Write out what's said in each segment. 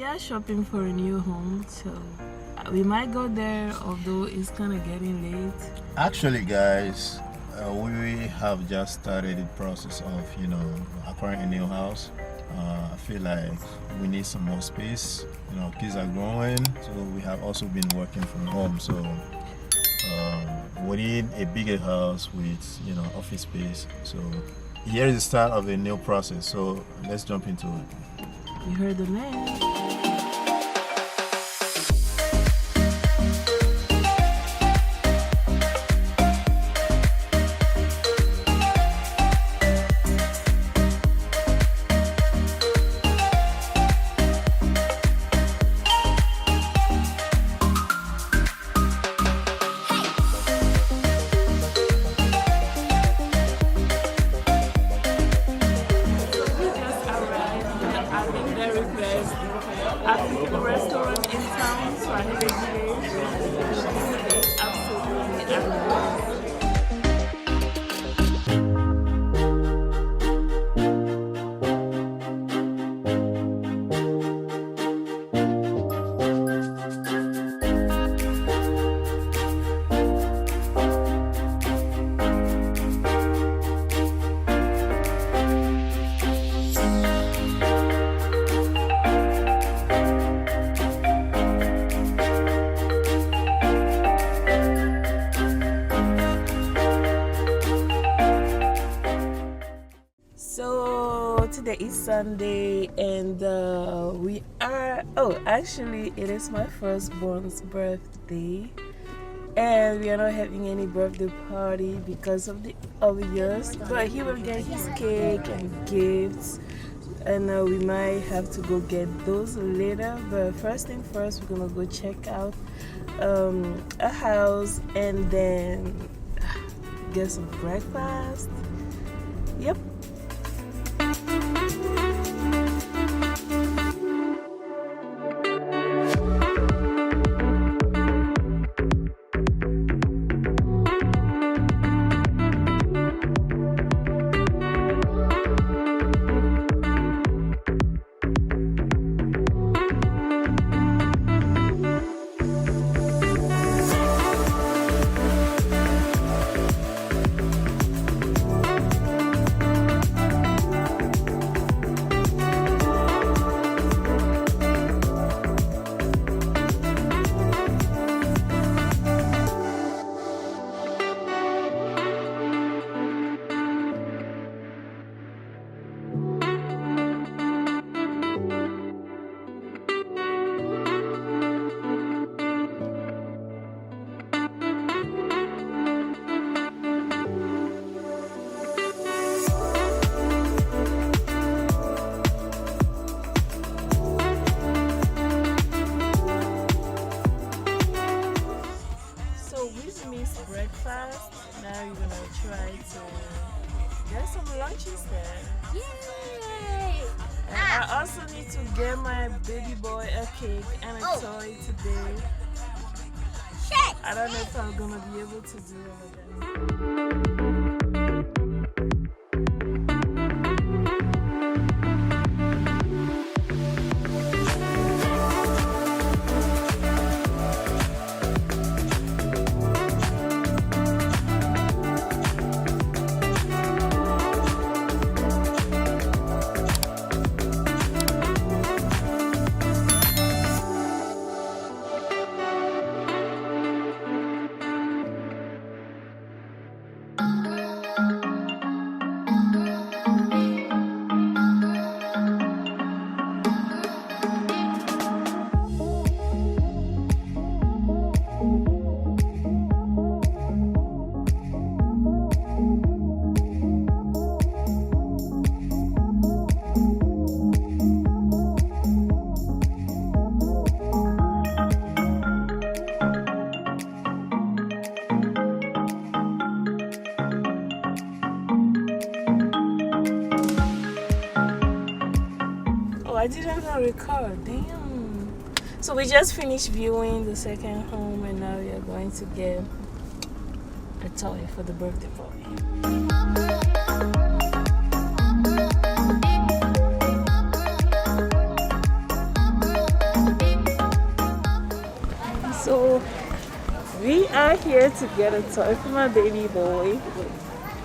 we are shopping for a new home, so we might go there, although it's kind of getting late. Actually, guys, we have just started the process of, acquiring a new house. I feel like we need some more space. Kids are growing, so we have also been working from home. So we need a bigger house with, office space. So here is the start of a new process. So let's jump into it. You heard the man. African restaurant in town, Swahili Village. Absolutely amazing. Today is Sunday and we are actually it is my firstborn's birthday and we are not having any birthday party because of the obvious, but he will get his cake and gifts and we might have to go get those later, but first thing first we're gonna go check out a house and then get some breakfast. Yep. Breakfast. Now you're gonna try to get some lunches there. Yay! And I also need to get my baby boy a cake and a toy today. Shit. I don't know if I'm gonna be able to do all of that. I didn't even record. Damn. So we just finished viewing the second home and now we are going to get a toy for the birthday boy. are here to get a toy for my baby boy.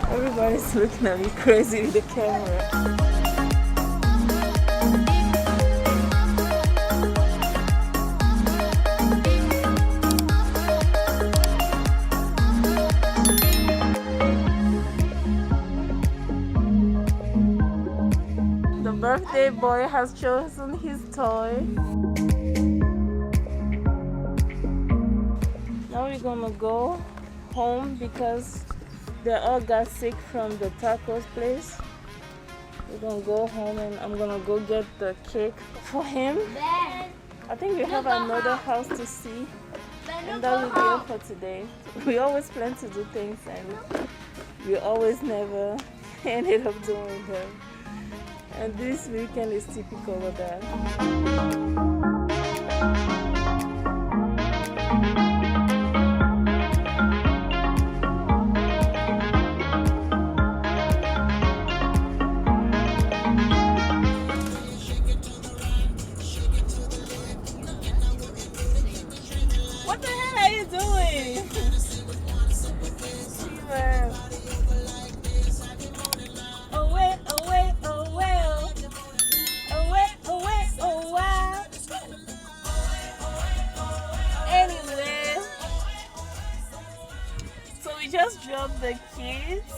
Everybody's looking at me crazy with the camera. The birthday boy has chosen his toy. Now we're gonna go home because they all got sick from the tacos place. We're gonna go home and I'm gonna go get the cake for him. I think we have another house to see, and that will be it for today. We always plan to do things and we always never ended up doing them. And this weekend is typical of that. What the hell are you doing? Steven. Away, away, away. Away, away, oh wow. Anyway, so we just dropped the kids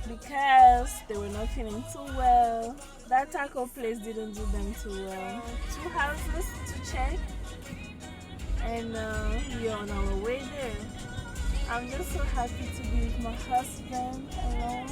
because they were not feeling too well. That taco place didn't do them too well. 2 houses to check, and we are on our way there. I'm just so happy to be with my husband alone.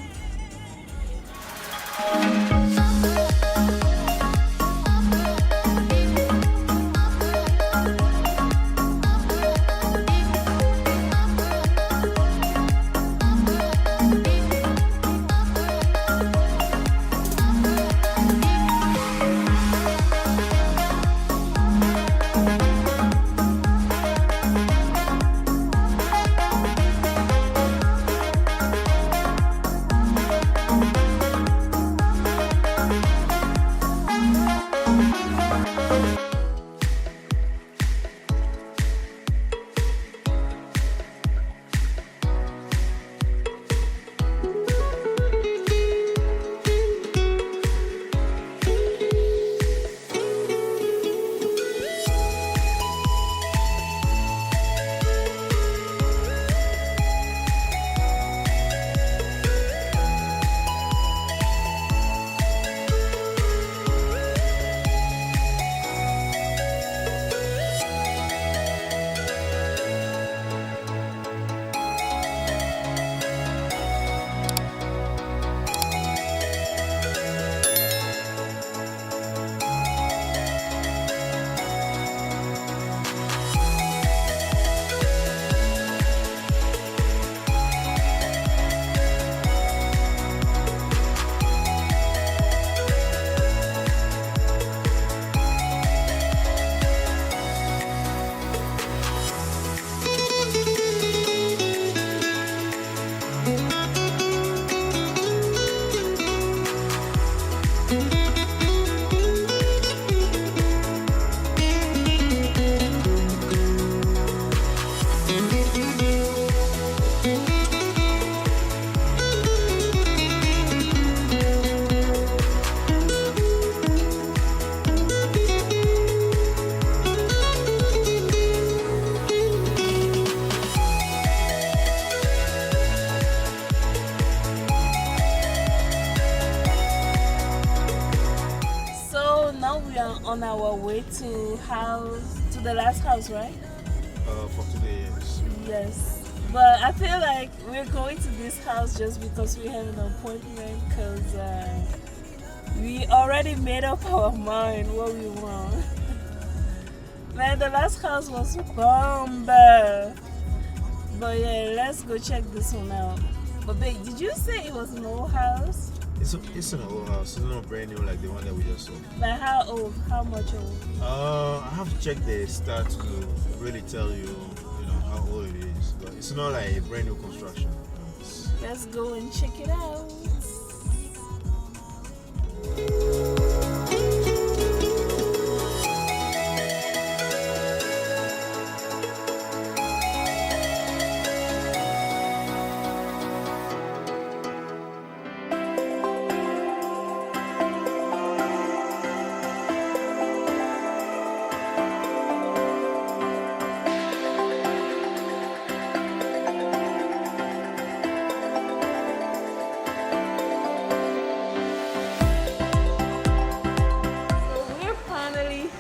On our way to the last house, right? For today, yes. Yes, but I feel like we're going to this house just because we have an appointment, because we already made up our mind what we want. Man, the last house was bomb. But yeah, let's go check this one out. But babe, did you say it was an old house? It's an old house. It's not brand new like the one that we just saw. Like how old? How much old? I have to check the stats to really tell you, how old it is. But it's not like a brand new construction. Let's go and check it out.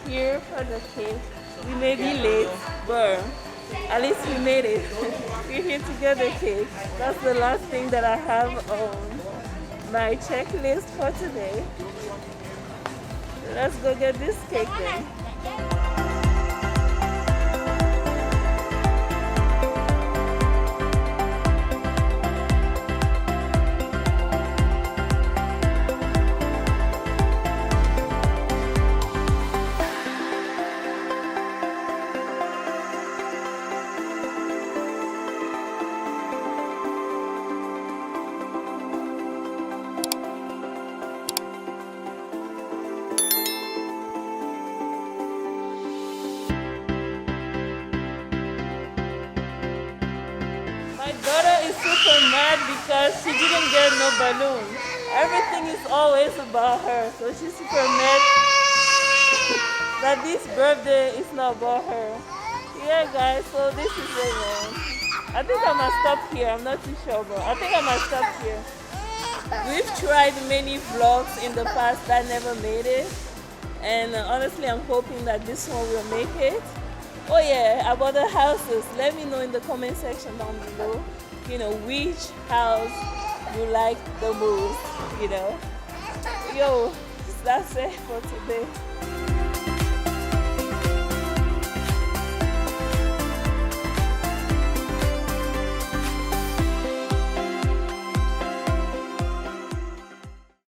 here for the cake. We may be late, but at least we made it. We're here to get the cake. That's the last thing that I have on my checklist for today. Let's go get this cake then. My daughter is super mad because she didn't get no balloon. Everything is always about her, so she's super mad that this birthday is not about her. Yeah, guys, so this is it, man. I think I must stop here. I'm not too sure, but I think I must stop here. We've tried many vlogs in the past that never made it, and honestly, I'm hoping that this one will make it. Oh yeah, about the houses, let me know in the comment section down below, which house you like the most, Yo, that's it for today.